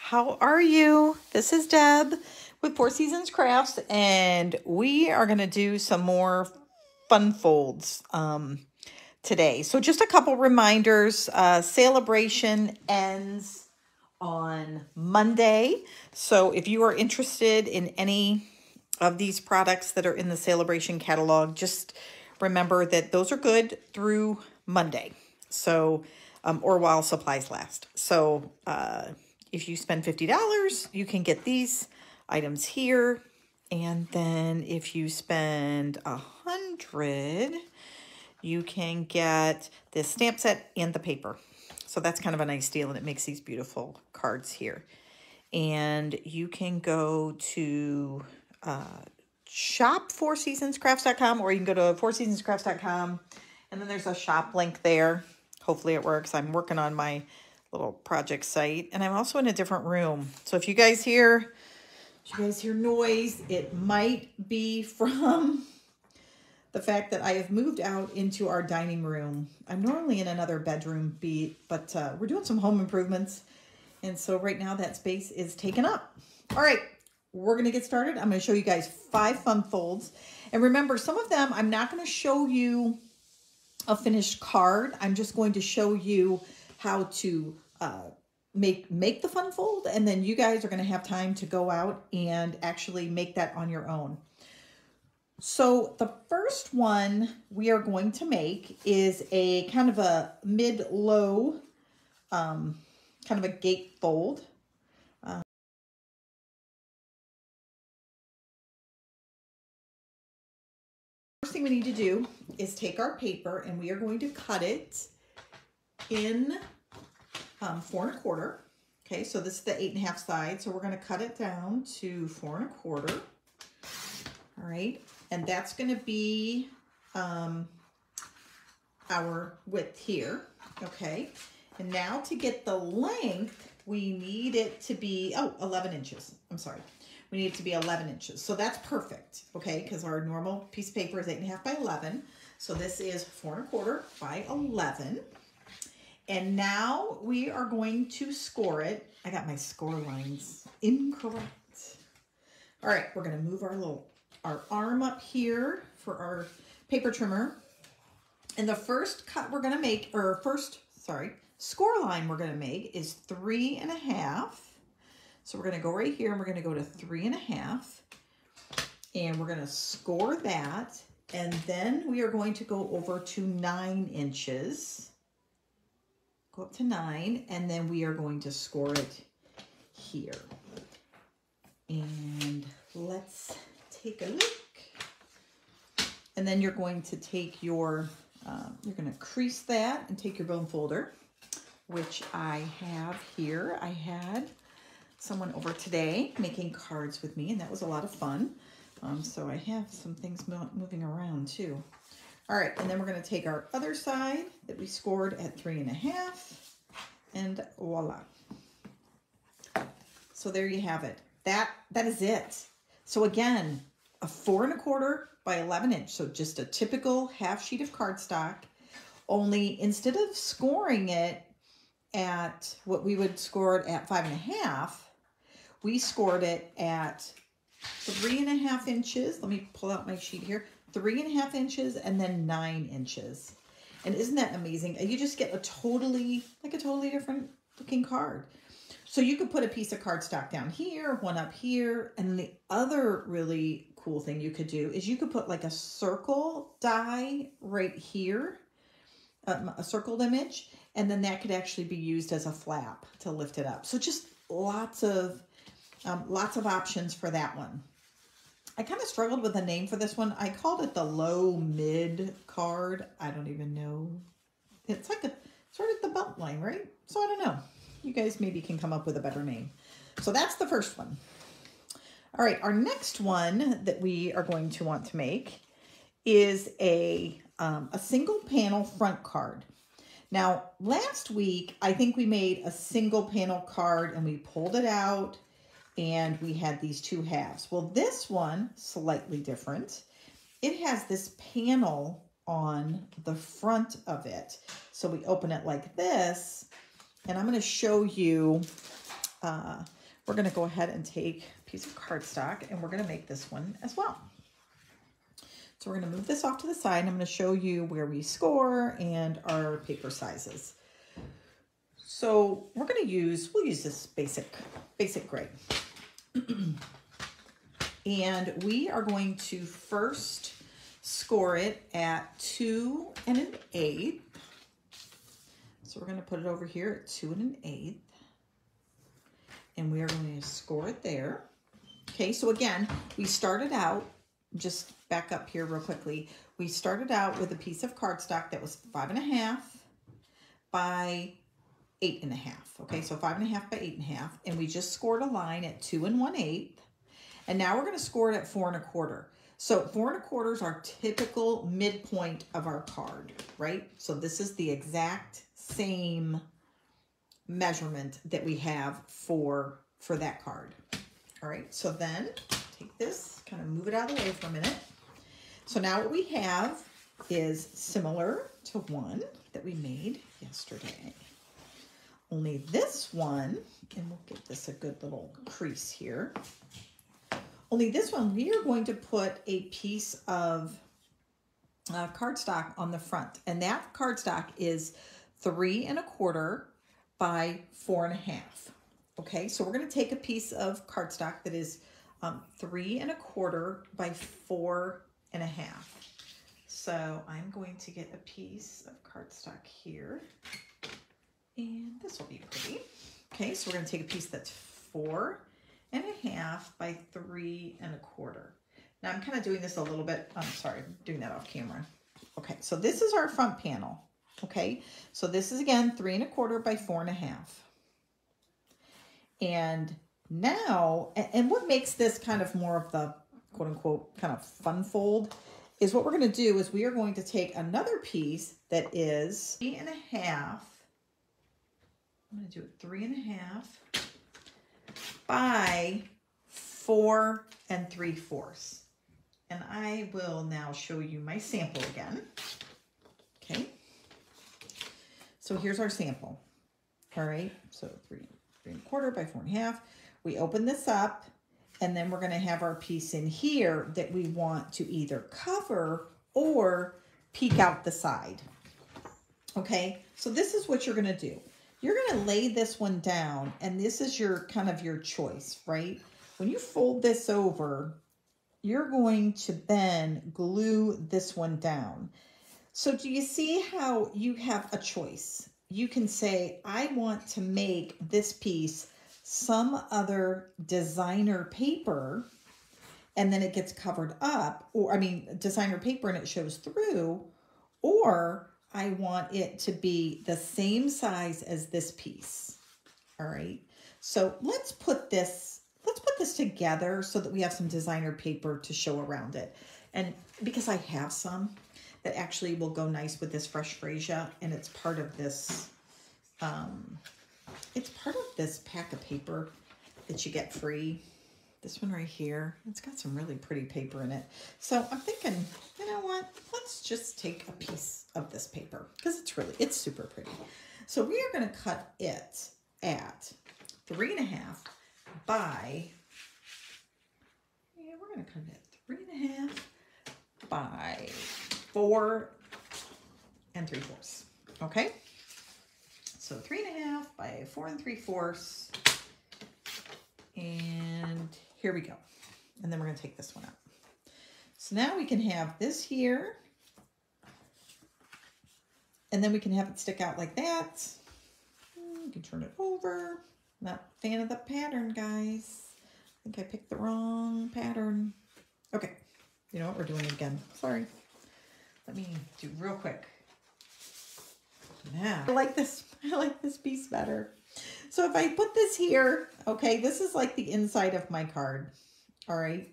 How are you? This is Deb with Four Seasons Crafts, and we are going to do some more fun folds today. So just a couple reminders. Celebration ends on Monday. So if you are interested in any of these products that are in the Celebration catalog, just remember that those are good through Monday. So, or while supplies last. So, if you spend $50, you can get these items here. And then if you spend $100, you can get this stamp set and the paper. So that's kind of a nice deal, and it makes these beautiful cards here. And you can go to shop fourseasonscrafts.com, or you can go to fourseasonscrafts.com, and then there's a shop link there. Hopefully it works. I'm working on my little project site, and I'm also in a different room. So if you guys hear noise, it might be from the fact that I have moved out into our dining room. I'm normally in another bedroom, but we're doing some home improvements, and so right now that space is taken up. All right, we're going to get started. I'm going to show you guys 5 fun folds. And remember, some of them I'm not going to show you a finished card. I'm just going to show you how to make the fun fold, and then you guys are going to have time to go out and actually make that on your own. So the first one we are going to make is a kind of a mid-low, kind of a gate fold. First thing we need to do is take our paper, and we are going to cut it in 4 1/4. Okay, so this is the 8 1/2 side. So we're going to cut it down to 4 1/4. All right, and that's going to be our width here. Okay, and now to get the length, we need it to be 11 inches. I'm sorry. We need it to be 11 inches. So that's perfect, okay, because our normal piece of paper is 8 1/2 by 11. So this is 4 1/4 by 11. And now we are going to score it. I got my score lines incorrect. All right, we're going to move our arm up here for our paper trimmer. And the first cut we're going to make, score line we're going to make is 3 1/2. So we're going to go right here, and we're going to go to 3 1/2. And we're going to score that. And then we are going to go over to 9 inches. Go up to 9, and then we are going to score it here. And let's take a look. And then you're going to take your, you're going to crease that and take your bone folder, which I have here. I had someone over today making cards with me, and that was a lot of fun. So I have some things moving around too. All right, and then we're going to take our other side that we scored at 3 1/2, and voila. So there you have it. That is it. So again, a 4 1/4 by 11 inch. So just a typical half sheet of cardstock. Only instead of scoring it at what we would score it at 5 1/2, we scored it at 3 1/2 inches. Let me pull out my sheet here. 3 1/2 inches, and then 9 inches. And isn't that amazing? You just get a totally different looking card. So you could put a piece of cardstock down here, one up here, and the other really cool thing you could do is you could put like a circle die right here, a circled image, and then that could actually be used as a flap to lift it up. So just lots of options for that one. I kind of struggled with a name for this one. I called it the low mid card. I don't even know. It's like sort of the belt line, right? So I don't know. You guys maybe can come up with a better name. So that's the first one. All right, our next one that we are going to want to make is a single panel front card. Now, last week, I think we made a single panel card, and we pulled it out, and we had these 2 halves. Well, this one, slightly different. It has this panel on the front of it. So we open it like this, and I'm going to show you we're going to go ahead and take a piece of cardstock and we're going to make this one as well. So we're going to move this off to the side. I'm going to show you where we score and our paper sizes. So we're going to we'll use this basic gray. And we are going to first score it at 2 1/8. So we're going to put it over here at 2 1/8. And we are going to score it there. Okay, so again, we started out, just back up here real quickly. We started out with a piece of cardstock that was 5 1/2 by 8 1/2. Okay, so 5 1/2 by 8 1/2. And we just scored a line at 2 1/8. And now we're going to score it at 4 1/4. So 4 1/4 is our typical midpoint of our card, right? So this is the exact same measurement that we have for that card. All right, so then take this, kind of move it out of the way for a minute. So now what we have is similar to one that we made yesterday. Only this one, and we'll give this a good little crease here. Only this one, we are going to put a piece of cardstock on the front. And that cardstock is 3 1/4 by 4 1/2. Okay, so we're going to take a piece of cardstock that is 3 1/4 by 4 1/2. So I'm going to get a piece of cardstock here. And this will be pretty. Okay, so we're going to take a piece that's 4 1/2 by 3 1/4. Now I'm kind of doing this a little bit, I'm sorry, I'm doing that off camera. Okay, so this is our front panel. Okay, so this is again 3 1/4 by 4 1/2. And now, and what makes this kind of more of the quote unquote kind of fun fold is what we're going to do is we are going to take another piece that is 3 1/2. I'm going to do it 3 1/2 by 4 3/4. And I will now show you my sample again. Okay. So here's our sample. All right. So 3 1/4 by 4 1/2. We open this up and then we're going to have our piece in here that we want to either cover or peek out the side. Okay. So this is what you're going to do. You're going to lay this one down and this is your kind of your choice, right? When you fold this over, you're going to then glue this one down. So do you see how you have a choice? You can say, I want to make this piece some other designer paper and then it gets covered up, or I mean designer paper and it shows through, or I want it to be the same size as this piece. All right. So let's put this together so that we have some designer paper to show around it. And because I have some that actually will go nice with this fresh freesia, and it's part of this pack of paper that you get free. This one right here, it's got some really pretty paper in it. So I'm thinking, you know what? Let's just take a piece of this paper because it's super pretty. So we are going to cut it at 3 1/2 by, we're going to cut it at 3 1/2 by 4 3/4. Okay. So 3 1/2 by 4 3/4. And here we go. And then we're going to take this one out. So now we can have this here. And then we can have it stick out like that. You can turn it over. Not a fan of the pattern, guys. I think I picked the wrong pattern. Okay. You know what? We're doing it again. Sorry. Let me do real quick. Now, I like this piece better. So if I put this here, okay, this is like the inside of my card. All right.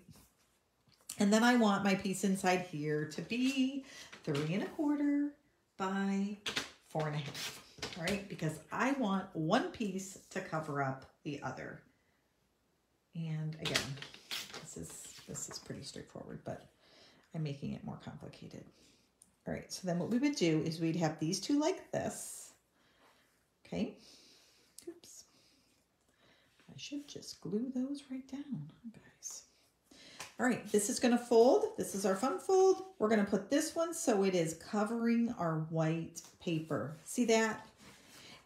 And then I want my piece inside here to be 3 1/4 by 4 1/2. All right. Because I want one piece to cover up the other. And again, this is pretty straightforward, but I'm making it more complicated. All right. So then what we would do is we'd have these two like this. Okay. Oops. should just glue those right down, guys. All right, this is going to fold. This is our fun fold. We're going to put this one so it is covering our white paper. See that?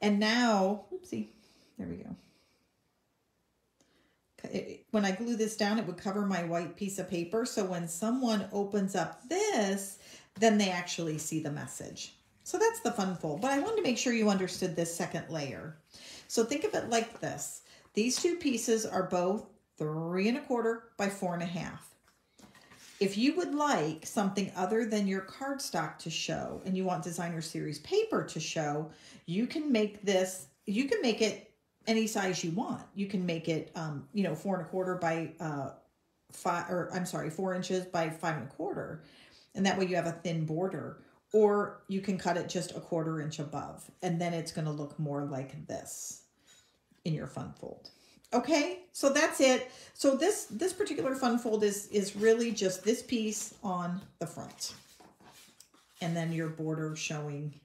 And now, oopsie, there we go. When I glue this down, it would cover my white piece of paper. So when someone opens up this, then they actually see the message. So that's the fun fold. But I wanted to make sure you understood this second layer. So think of it like this. These two pieces are both 3 1/4 by 4 1/2. If you would like something other than your cardstock to show and you want designer series paper to show, you can make this, you can make it any size you want. You can make it, 4 1/4 by 4 inches by 5 1/4. And that way you have a thin border, or you can cut it just 1/4 inch above. And then it's going to look more like this in your fun fold. Okay, so that's it. So this particular fun fold is really just this piece on the front. And then your border showing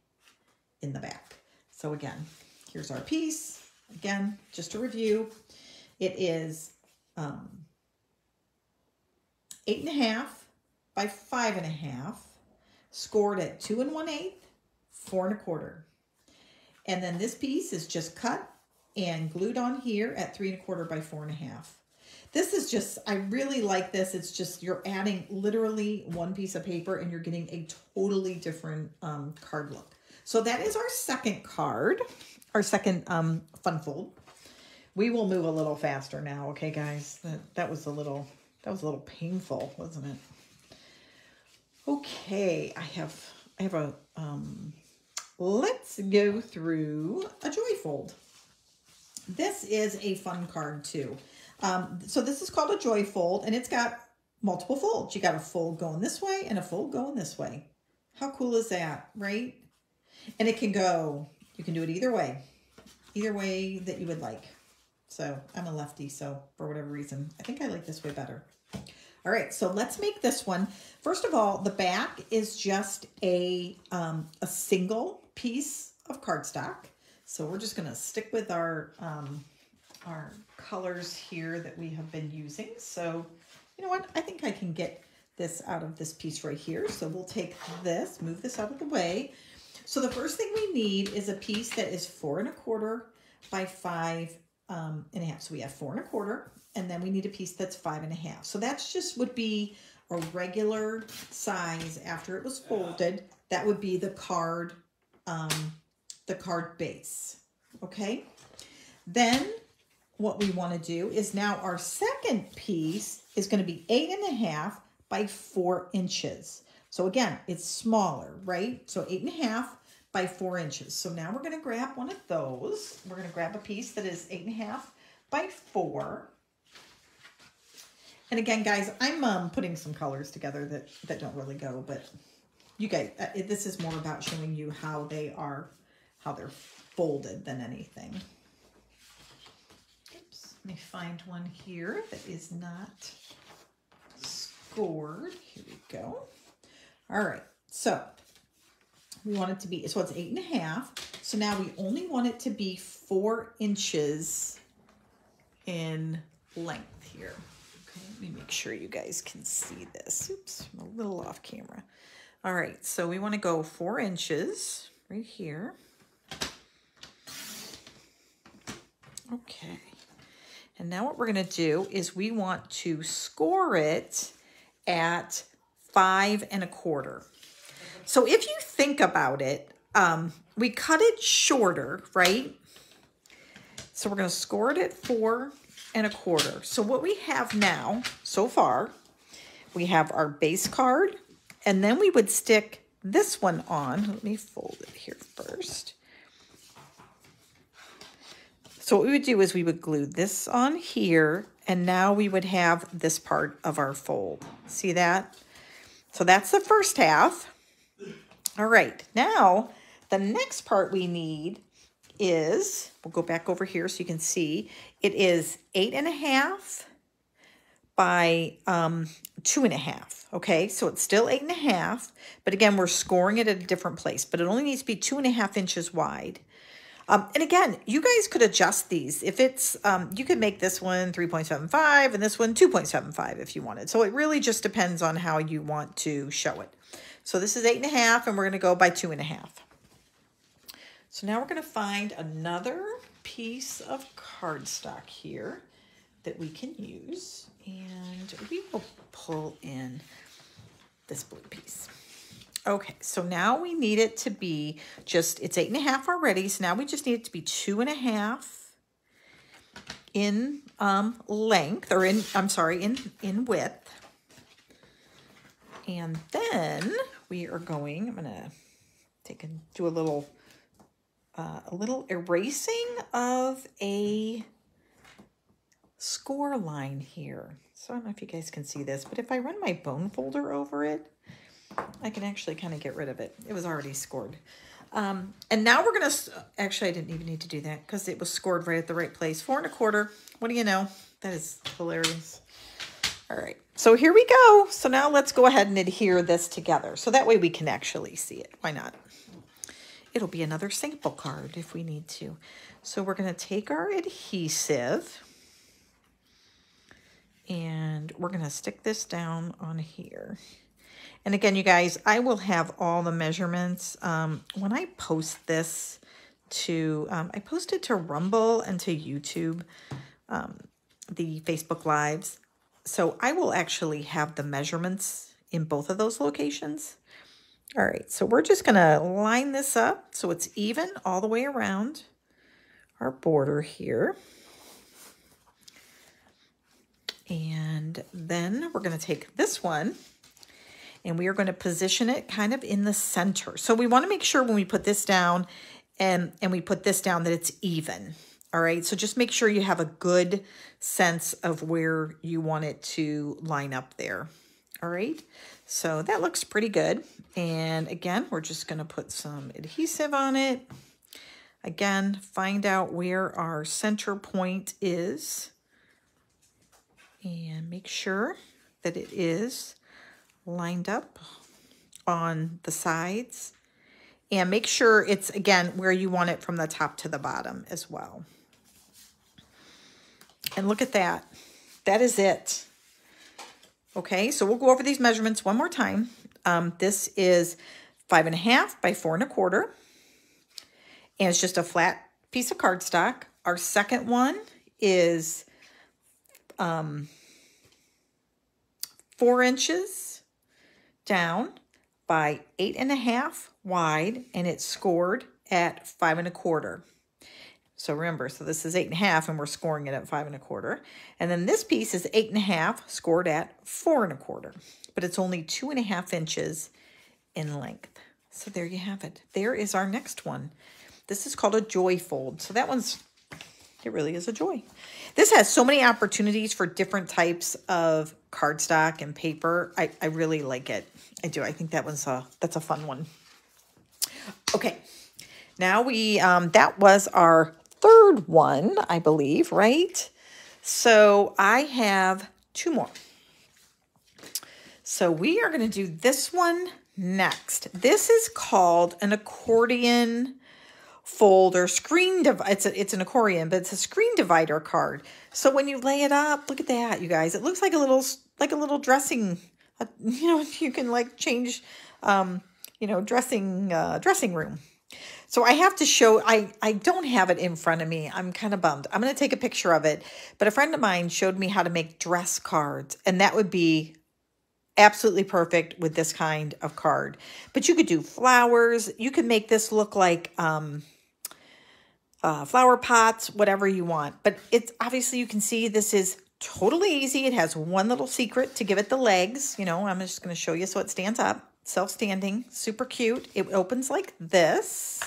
in the back. So again, here's our piece. Again, just to review, it is 8 1/2 by 5 1/2, scored at 2 1/8, 4 1/4. And then this piece is just cut and glued on here at 3 1/4 by 4 1/2. This is just, I really like this. It's just, you're adding literally one piece of paper and you're getting a totally different card look. So that is our second card, our second fun fold. We will move a little faster now, okay, guys? That was a little painful, wasn't it? Okay, I have a let's go through a joy fold. This is a fun card too. So this is called a joy fold, and it's got multiple folds. You got a fold going this way and a fold going this way. How cool is that, right? And it can go, you can do it either way that you would like. So I'm a lefty, so for whatever reason, I think I like this way better. All right, so let's make this one. First of all, the back is just a single piece of cardstock. So we're just gonna stick with our colors here that we have been using. So you know what, I think I can get this out of this piece right here. So we'll take this, move this out of the way. So the first thing we need is a piece that is 4 1/4 by 5 1/2. So we have 4 1/4, and then we need a piece that's 5 1/2. So that's just would be a regular size after it was folded. That would be the card base. Okay. Then what we want to do is now our second piece is going to be 8 1/2 by 4 inches. So again, it's smaller, right? So 8 1/2 by 4 inches. So now we're going to grab one of those. We're going to grab a piece that is 8 1/2 by 4. And again, guys, I'm putting some colors together that don't really go, but you guys, this is more about showing you how they're folded than anything. Oops, let me find one here that is not scored. Here we go. All right, so we want it to be, so it's 8 1/2. So now we only want it to be 4 inches in length here. Okay, let me make sure you guys can see this. Oops, I'm a little off camera. All right, so we want to go 4 inches right here. Okay, and now what we're going to do is we want to score it at 5 1/4. So if you think about it, we cut it shorter, right? So we're going to score it at 4 1/4. So what we have now, so far, we have our base card, and then we would stick this one on. Let me fold it here first. So what we would do is we would glue this on here, and now we would have this part of our fold. See that? So that's the first half. All right, now the next part we need is, we'll go back over here so you can see, it is 8 1/2 by 2 1/2. Okay, so it's still 8 1/2, but again, we're scoring it at a different place, but it only needs to be 2 1/2 inches wide. And again, you guys could adjust these. If it's, you could make this one 3.75 and this one 2.75 if you wanted. So it really just depends on how you want to show it. So this is 8.5 and we're going to go by 2.5. So now we're going to find another piece of cardstock here that we can use. And we will pull in this blue piece. Okay, so now we need it to be just, it's 8.5 already, so now we just need it to be 2.5 in length, or in, I'm sorry, in width. And then we are going, I'm gonna do a little erasing of a score line here. So I don't know if you guys can see this, but if I run my bone folder over it, I can actually kind of get rid of it. It was already scored. And now we're going to, actually, I didn't even need to do that because it was scored right at the right place. 4 1/4. What do you know? That is hilarious. All right. So here we go. So now let's go ahead and adhere this together. So that way we can actually see it. Why not? It'll be another sample card if we need to. So we're going to take our adhesive and we're going to stick this down on here. And again, you guys, I will have all the measurements when I post this to, I post it to Rumble and to YouTube, the Facebook Lives. So I will actually have the measurements in both of those locations. All right, so we're just gonna line this up so it's even all the way around our border here. And then we're gonna take this one and we are going to position it kind of in the center. So we want to make sure when we put this down and we put this down that it's even. All right, so just make sure you have a good sense of where you want it to line up there. All right, so that looks pretty good. And again, we're just going to put some adhesive on it. Again, find out where our center point is and make sure that it is lined up on the sides, and make sure it's, again, where you want it from the top to the bottom as well. And look at that. That is it. Okay, so we'll go over these measurements one more time. This is 5.5 by 4 1/4, and it's just a flat piece of cardstock. Our second one is 4 inches down by 8.5 wide, and it's scored at 5 1/4. So remember, so this is 8.5 and we're scoring it at 5 1/4. And then this piece is 8.5 scored at 4 1/4, but it's only 2.5 inches in length. So there you have it. There is our next one. This is called a joy fold. So that one's, it really is a joy. This has so many opportunities for different types of cardstock and paper. I really like it. I do. I think that one's that's a fun one. Okay. Now we, that was our third one, I believe, right? So I have 2 more. So we are going to do this one next. This is called an accordion fold or screen it's an accordion, but it's a screen divider card. So when you lay it up, look at that, you guys. It looks like a little dressing. You know, you can like change, you know, dressing room. So I have to show. I don't have it in front of me. I'm kind of bummed. I'm going to take a picture of it. But a friend of mine showed me how to make dress cards, and that would be absolutely perfect with this kind of card. But you could do flowers. You could make this look like flower pots, whatever you want. But it's obviously, you can see this is totally easy. It has one little secret to give it the legs. You know, I'm just going to show you so it stands up. Self-standing, super cute. It opens like this.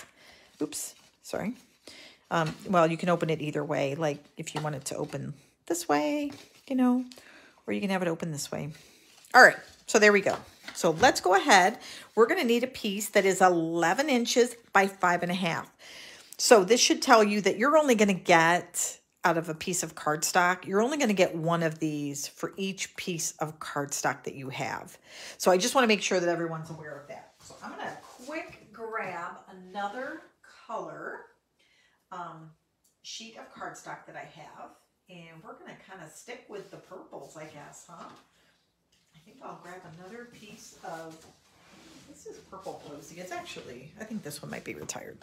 Oops, sorry. Well, you can open it either way. Like if you want it to open this way, you know, or you can have it open this way. All right, so there we go. So let's go ahead. We're going to need a piece that is 11 inches by 5.5. So this should tell you that you're only going to get, out of a piece of cardstock, you're only going to get one of these for each piece of cardstock that you have. So I just want to make sure that everyone's aware of that. So I'm going to quick grab another color. sheet of cardstock that I have. And we're going to kind of stick with the purples, I guess, huh? I think I'll grab another piece of, this is purple posy. It's actually, I think this one might be retired.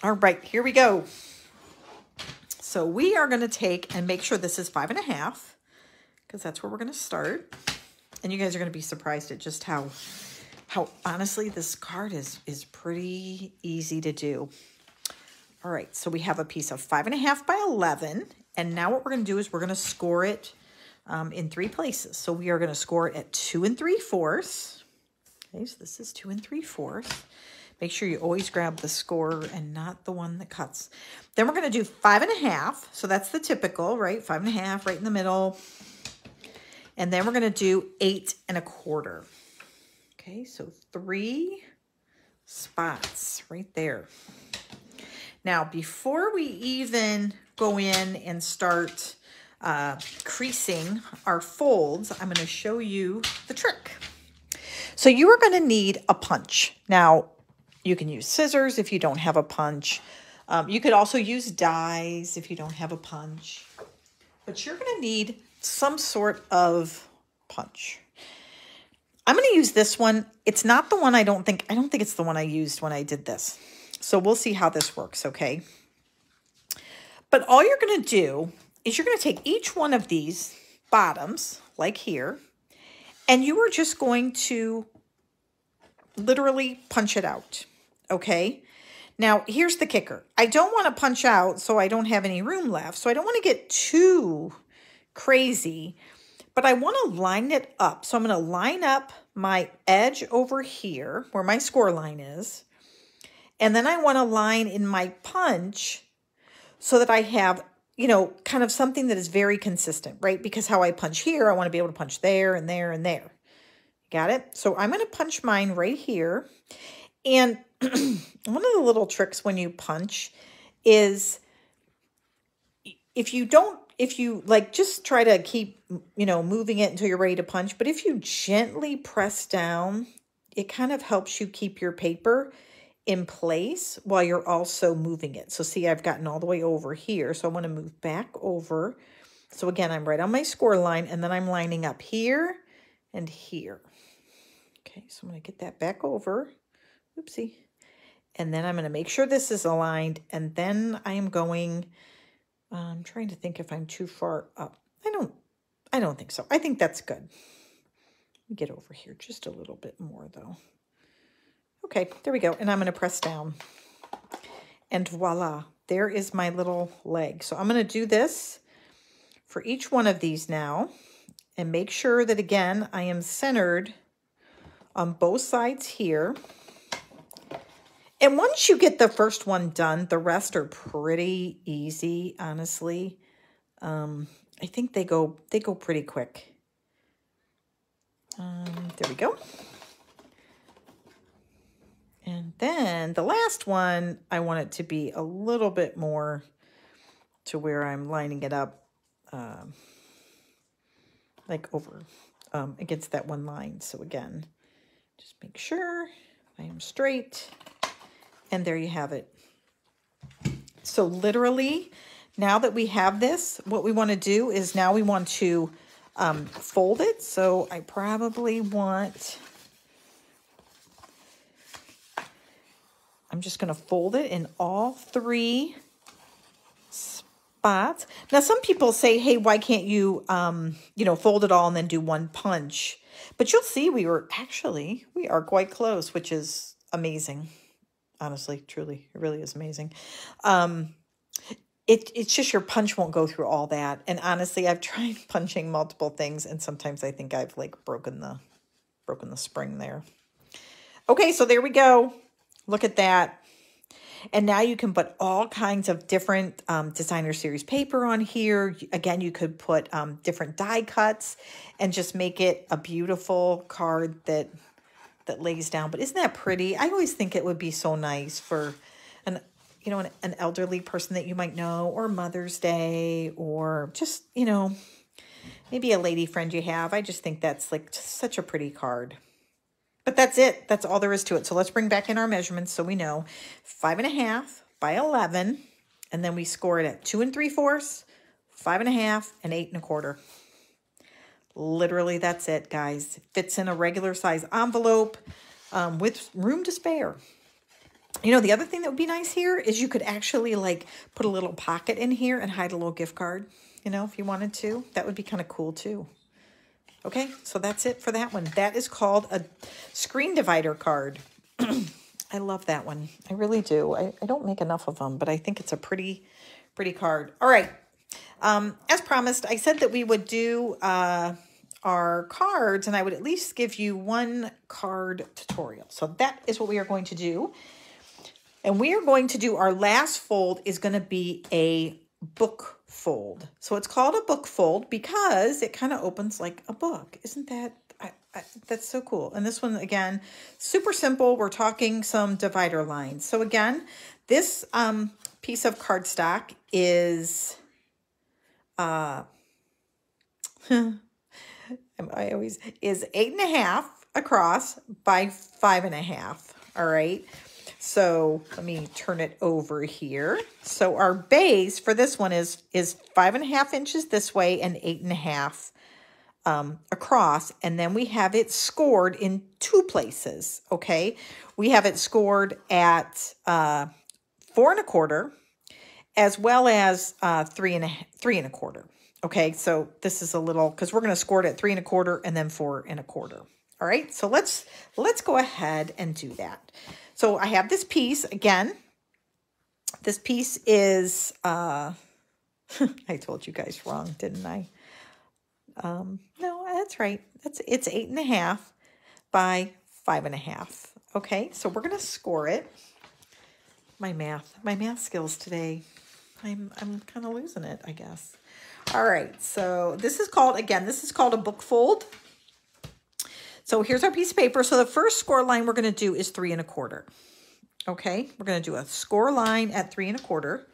All right, here we go. So we are going to take and make sure this is 5.5, because that's where we're going to start. And you guys are going to be surprised at just how honestly this card is pretty easy to do. All right, so we have a piece of 5.5 by 11. And now what we're going to do is we're going to score it in 3 places. So we are going to score it at 2 3/4. Okay, so this is 2 3/4. Make sure you always grab the score and not the one that cuts. Then we're going to do 5.5. So that's the typical, right? 5.5 right in the middle. And then we're going to do 8 1/4. Okay, so 3 spots right there. Now, before we even go in and start creasing our folds, I'm going to show you the trick. So you are going to need a punch. Now, you can use scissors if you don't have a punch. You could also use dies if you don't have a punch. But you're going to need some sort of punch. I'm going to use this one. It's not the one I don't think it's the one I used when I did this. So we'll see how this works, okay? But all you're going to do is you're going to take each one of these bottoms, like here, and you are just going to literally punch it out, okay? Now, here's the kicker. I don't want to punch out so I don't have any room left, so I don't want to get too crazy, but I want to line it up. So I'm going to line up my edge over here where my score line is, and then I want to line in my punch so that I have, you know, kind of something that is very consistent, right? Because how I punch here, I want to be able to punch there and there and there. Got it? So I'm going to punch mine right here. And one of the little tricks when you punch is if you like just try to keep, you know, moving it until you're ready to punch. But if you gently press down, it kind of helps you keep your paper in place while you're also moving it. So see, I've gotten all the way over here. So I want to move back over. So again, I'm right on my score line, and then I'm lining up here and here. Okay, so I'm going to get that back over. Oopsie. And then I'm going to make sure this is aligned. And then I am going, I'm trying to think if I'm too far up. I don't think so. I think that's good. Let me get over here just a little bit more though. Okay, there we go. And I'm going to press down. And voila, there is my little leg. So I'm going to do this for each one of these now. And make sure that, again, I am centered on both sides here. And once you get the first one done, the rest are pretty easy, honestly. I think they go pretty quick. There we go. And then the last one, I want it to be a little bit more to where I'm lining it up like over against that one line. So again, just make sure I am straight. And there you have it. So literally, now that we have this, what we want to do is now we want to fold it. So I probably want... I'm just going to fold it in all 3 spots. Now, some people say, hey, why can't you, you know, fold it all and then do one punch? But you'll see we are quite close, which is amazing. Honestly, truly, it really is amazing. It's just your punch won't go through all that. And honestly, I've tried punching multiple things, and sometimes I think I've like broken the spring there. Okay, so there we go. Look at that. And now you can put all kinds of different designer series paper on here. Again, you could put different die cuts and just make it a beautiful card that lays down. But isn't that pretty? I always think it would be so nice for an elderly person that you might know, or Mother's Day, or just, you know, maybe a lady friend you have. I just think that's like such a pretty card. But that's it. That's all there is to it. So let's bring back in our measurements so we know. 5.5 by 11, and then we score it at 2 3/4, 5 1/2, and 8 1/4. Literally, that's it, guys. It fits in a regular size envelope with room to spare. You know, the other thing that would be nice here is you could actually like put a little pocket in here and hide a little gift card, you know, if you wanted to. That would be kind of cool too. Okay, so that's it for that one. That is called a screen divider card. I love that one. I really do. I don't make enough of them, but I think it's a pretty card. All right. As promised, I said that we would do our cards, and I would at least give you one card tutorial. So that is what we are going to do. And we are going to do, our last fold is going to be a book fold. So it's called a book fold because it kind of opens like a book. Isn't that, that's so cool. And this one, again, super simple. We're talking some divider lines. So again, this piece of cardstock is, is 8 1/2 across by 5 1/2. All right. So let me turn it over here. So our base for this one is 5 1/2 inches this way and 8 1/2 across. And then we have it scored in 2 places. Okay. We have it scored at 4 1/4 as well as 3 1/4. Okay. So this is a little, because we're going to score it at 3 1/4 and then 4 1/4. All right. So let's go ahead and do that. So I have this piece, again, this piece is, I told you guys wrong, didn't I? No, that's right. It's 8 1/2 by 5 1/2. Okay, so we're going to score it. My math skills today, I'm kind of losing it, I guess. All right, so this is called, again, this is called a book fold. So here's our piece of paper. So the first score line we're going to do is 3 1/4. Okay, we're going to do a score line at 3 1/4.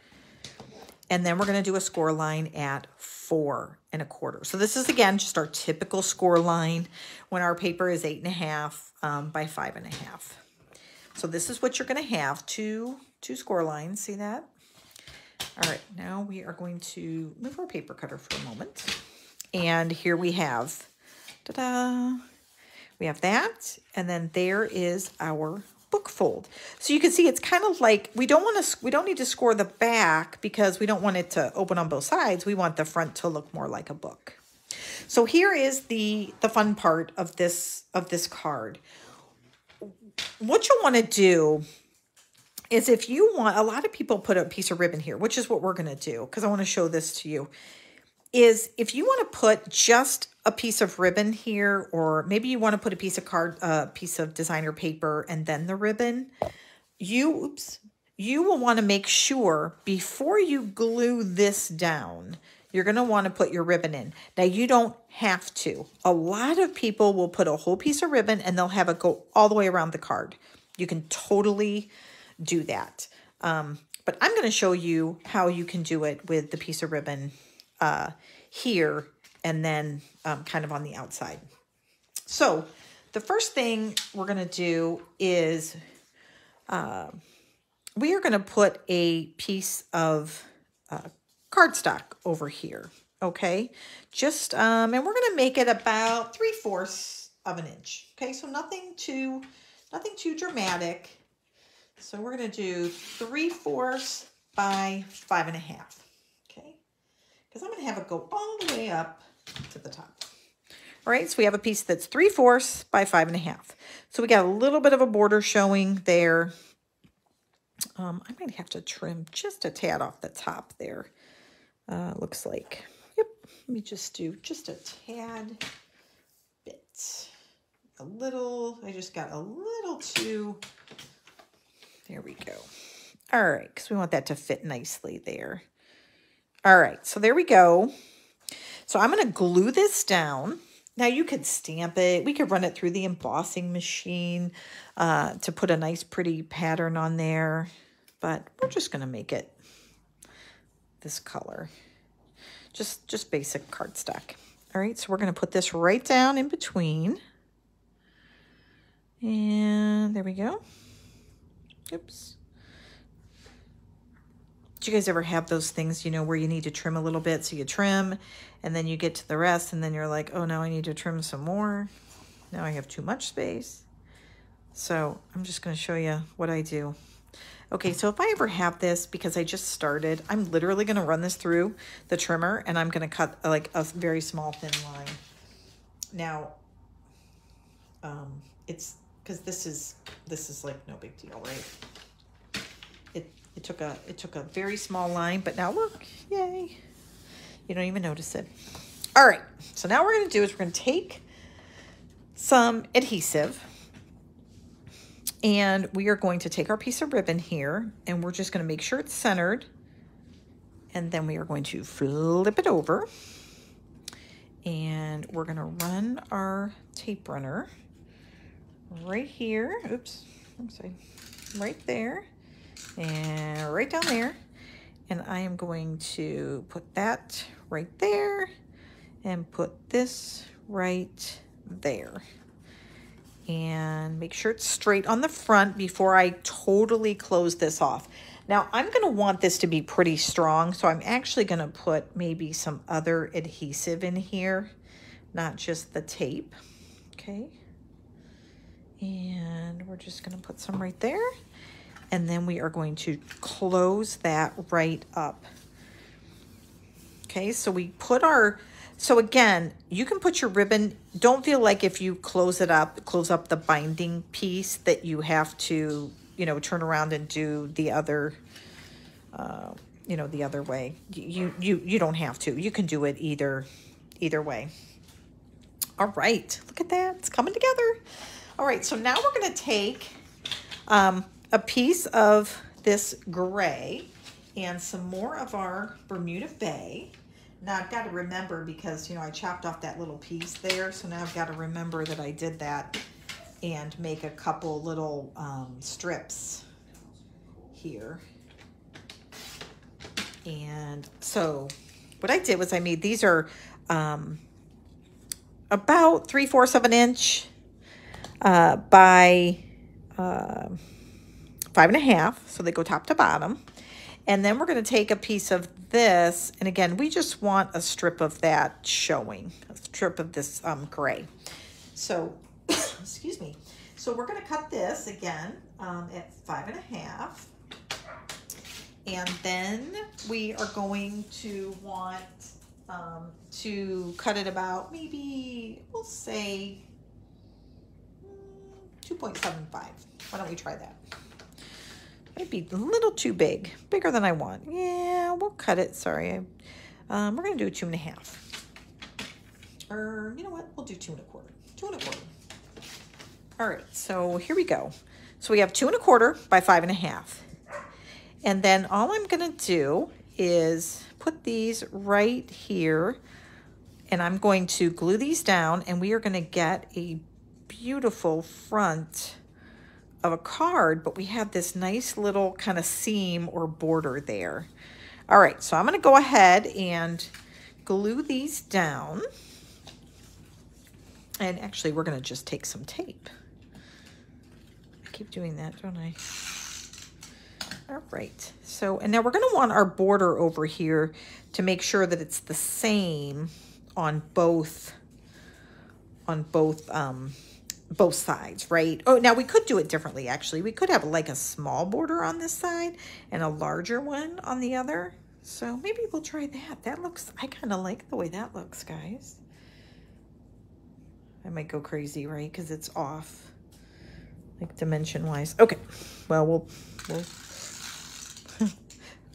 And then we're going to do a score line at 4 1/4. So this is, again, just our typical score line when our paper is 8 1/2 by 5 1/2. So this is what you're going to have, two score lines. See that? All right, now we are going to move our paper cutter for a moment. And here we have, ta-da! We have that, and then there is our book fold. So you can see it's kind of like, we don't need to score the back because we don't want it to open on both sides. We want the front to look more like a book. So here is the fun part of this card. What you'll want to do is, if you want, a lot of people put a piece of ribbon here, which is what we're going to do because I want to show this to you, is if you want to put just a piece of ribbon here, or maybe you want to put a piece of designer paper and then the ribbon, you will want to make sure before you glue this down, you're going to want to put your ribbon in. Now, you don't have to. A lot of people will put a whole piece of ribbon and they'll have it go all the way around the card. You can totally do that. But I'm going to show you how you can do it with the piece of ribbon here and then kind of on the outside. So the first thing we're going to do is we are going to put a piece of cardstock over here. Okay, just and we're going to make it about 3/4 of an inch. Okay, so nothing too dramatic. So we're going to do 3/4 by 5 1/2. Okay, because I'm going to have it go all the way up to the top. All right, so we have a piece that's 3/4 by 5 1/2. So we got a little bit of a border showing there. I might have to trim just a tad off the top there. Looks like. Yep, let me just do just a tad bit. A little, I just got a little too, there we go. All right, because we want that to fit nicely there. All right, so there we go. So I'm going to glue this down. Now you could stamp it. We could run it through the embossing machine to put a nice pretty pattern on there. But we're just going to make it this color. Just basic cardstock. All right, so we're going to put this right down in between. And there we go. Oops. you guys ever have those things, you know, where you need to trim a little bit? So you trim and then you get to the rest and then you're like, oh, now I need to trim some more. Now I have too much space. So I'm just going to show you what I do. Okay, so if I ever have this, because I just started, I'm literally going to run this through the trimmer and I'm going to cut like a very small thin line. Now, it's because this is like no big deal, right? It took a very small line, but now look, yay. You don't even notice it. All right, so now what we're going to do is we're going to take some adhesive and we are going to take our piece of ribbon here and we're just going to make sure it's centered. And then we are going to flip it over and we're going to run our tape runner right here. Oops, I'm sorry. Right there and right down there. And I am going to put that right there and put this right there. And make sure it's straight on the front before I totally close this off. Now I'm going to want this to be pretty strong, so I'm actually going to put maybe some other adhesive in here, not just the tape. Okay. And we're just going to put some right there. And then we are going to close that right up. Okay, so we put our, so again, you can put your ribbon, don't feel like if you close up the binding piece that you have to, you know, turn around and do the other, you know, the other way. You don't have to. You can do it either way. All right, look at that, it's coming together. All right, so now we're gonna take a piece of this gray and some more of our Bermuda Bay. Now I've got to remember, because, you know, I chopped off that little piece there, so now I've got to remember that I did that and make a couple little strips here. And so what I did was I made, these are about 3/4 of an inch by 5.5, so they go top to bottom. And then we're going to take a piece of this, and again, we just want a strip of that showing, a strip of this gray. So, excuse me. So we're going to cut this again at 5.5. And then we are going to want to cut it about maybe, we'll say 2.75. Why don't we try that? Might be a little too big, bigger than I want. Yeah, we'll cut it. Sorry, we're gonna do a 2.5. Or you know what? We'll do 2.25. 2.25. All right. So here we go. So we have 2.25 by 5.5, and then all I'm gonna do is put these right here, and I'm going to glue these down, and we are gonna get a beautiful front of a card, but we have this nice little kind of seam or border there. All right, so I'm going to go ahead and glue these down. And actually, we're going to just take some tape. I keep doing that, don't I? All right, so, and now we're going to want our border over here to make sure that it's the same on both sides, right? Oh, now we could do it differently, actually. We could have like a small border on this side and a larger one on the other. So maybe we'll try that. That looks, I kind of like the way that looks, guys. I might go crazy, right? Because it's off, like dimension-wise. Okay, well,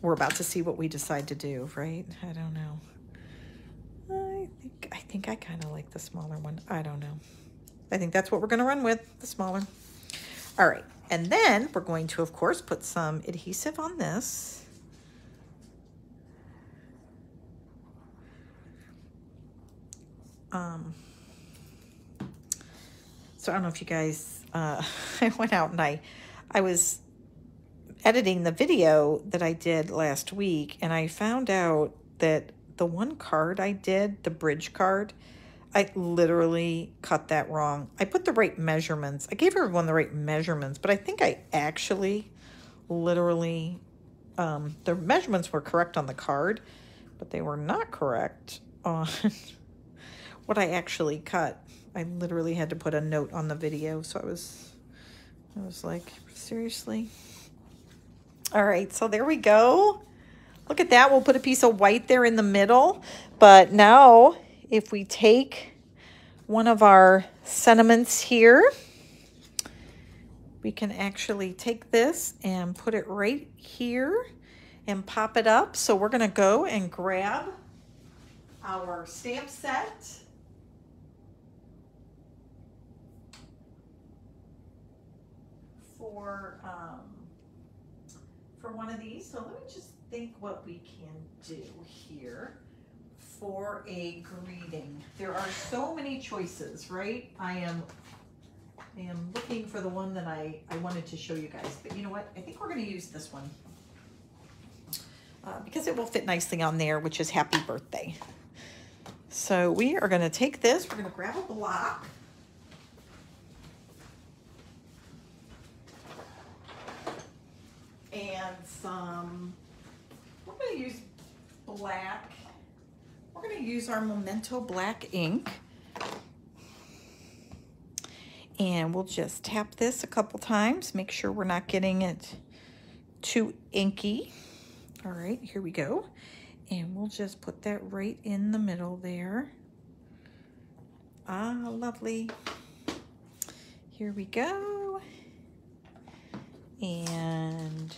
we're about to see what we decide to do, right? I don't know. I think I kind of like the smaller one. I don't know. I think that's what we're going to run with, the smaller. All right, and then we're going to, of course, put some adhesive on this. So I don't know if you guys, I went out and I was editing the video that I did last week, and I found out that the one card I did, the bridge card, I literally cut that wrong. I put the right measurements. I gave everyone the right measurements, but I think I actually literally the measurements were correct on the card, but they were not correct on what I actually cut. I literally had to put a note on the video, so I was like, seriously? All right, so there we go. Look at that. We'll put a piece of white there in the middle. But now, if we take one of our sentiments here, we can actually take this and put it right here and pop it up. So we're going to go and grab our stamp set. For one of these. So let me just think what we can do here for a greeting. There are so many choices, right? I am looking for the one that I wanted to show you guys, but you know what? I think we're going to use this one because it will fit nicely on there, which is happy birthday. So we are going to take this. We're going to grab a block. And we're going to use black. We're going to use our Memento black ink. And we'll just tap this a couple times. Make sure we're not getting it too inky. All right, here we go. And we'll just put that right in the middle there. Ah, lovely. Here we go. And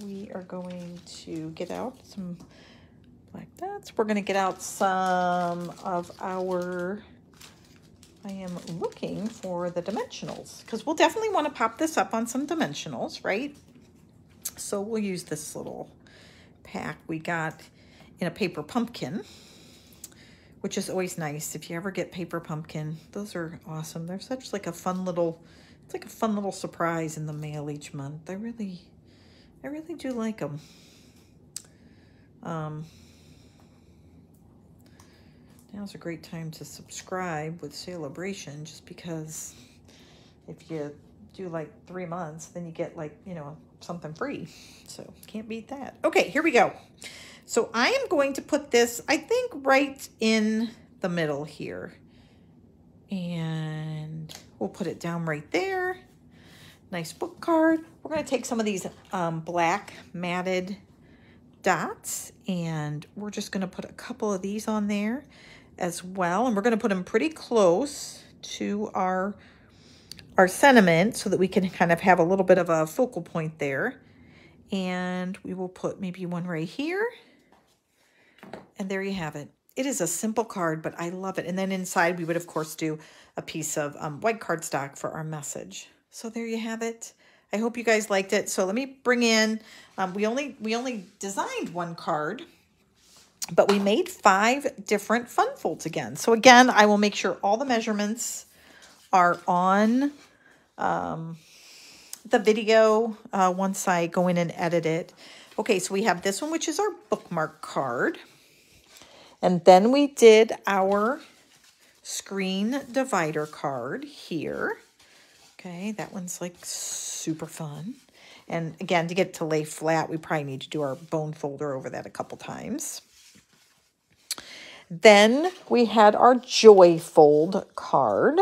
we are going to get out some black dots. We're going to get out some of our, I am looking for the dimensionals because we'll definitely want to pop this up on some dimensionals, right? So we'll use this little pack we got in a paper pumpkin, which is always nice. If you ever get paper pumpkin, those are awesome. They're such like a fun little, it's like a fun little surprise in the mail each month. I really do like them. Now's a great time to subscribe with Celebration, just because if you do like 3 months, then you get like, you know, something free. So can't beat that. Okay, here we go. So I am going to put this, I think, right in the middle here. And we'll put it down right there. Nice book card. We're going to take some of these black matted dots, and we're just going to put a couple of these on there as well. And we're going to put them pretty close to our sentiment so that we can kind of have a little bit of a focal point there. And we will put maybe one right here. And there you have it. It is a simple card, but I love it. And then inside we would, of course, do a piece of white cardstock for our message. So there you have it. I hope you guys liked it. So let me bring in, we only designed one card, but we made 5 different fun folds again. So again, I will make sure all the measurements are on the video once I go in and edit it. Okay, so we have this one, which is our bookmark card. And then we did our screen divider card here. Okay, that one's like super fun. And again, to get it to lay flat, we probably need to do our bone folder over that a couple times. Then we had our joy fold card,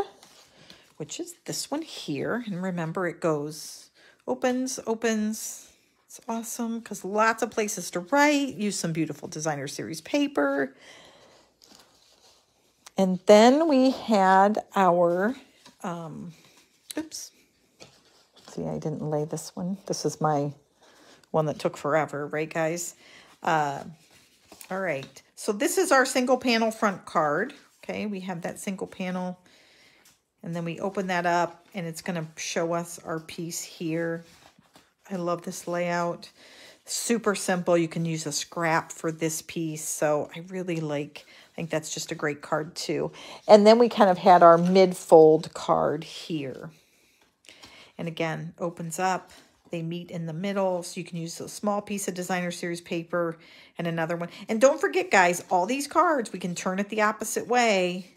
which is this one here. And remember, it goes, opens. It's awesome because lots of places to write. Use some beautiful designer series paper. And then we had our, oops. See, I didn't lay this one. This is my one that took forever, right, guys? All right. So this is our single panel front card. Okay, we have that single panel. And then we open that up, and it's going to show us our piece here. I love this layout. Super simple. You can use a scrap for this piece. So I really like, I think that's just a great card too. And then we kind of had our mid-fold card here. And again, opens up. They meet in the middle. So you can use a small piece of designer series paper and another one. And don't forget, guys, all these cards, we can turn it the opposite way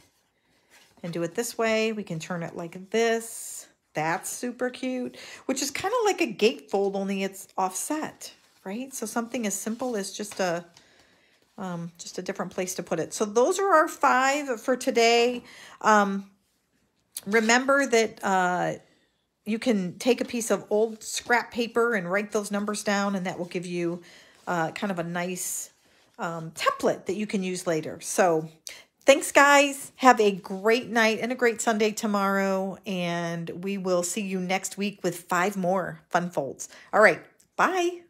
and do it this way. We can turn it like this. That's super cute, which is kind of like a gatefold, only it's offset, right? So something as simple as just a different place to put it. So those are our 5 for today. Remember that you can take a piece of old scrap paper and write those numbers down, and that will give you kind of a nice template that you can use later. So thanks, guys. Have a great night and a great Sunday tomorrow, and we will see you next week with 5 more fun folds. All right, bye.